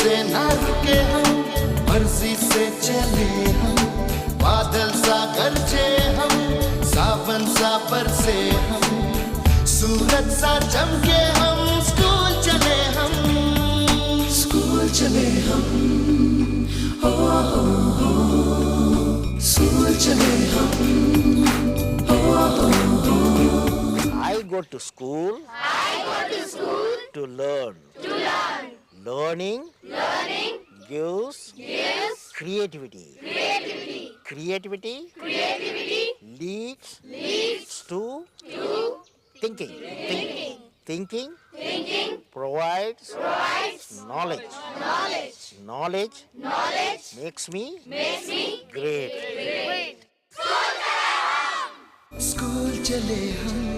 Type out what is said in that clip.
से ना रुके हम, मर्जी से चले हम, बादल सा गरजे हम, सावन सा बरसे हम, सूरज सा चमके हम, स्कूल चले हम, स्कूल चले हम, हो स्कूल चले हम, हो I go to school to learn. Learning gives creativity. Creativity leads to thinking. Thinking provides knowledge. Knowledge makes me great. School चले हम,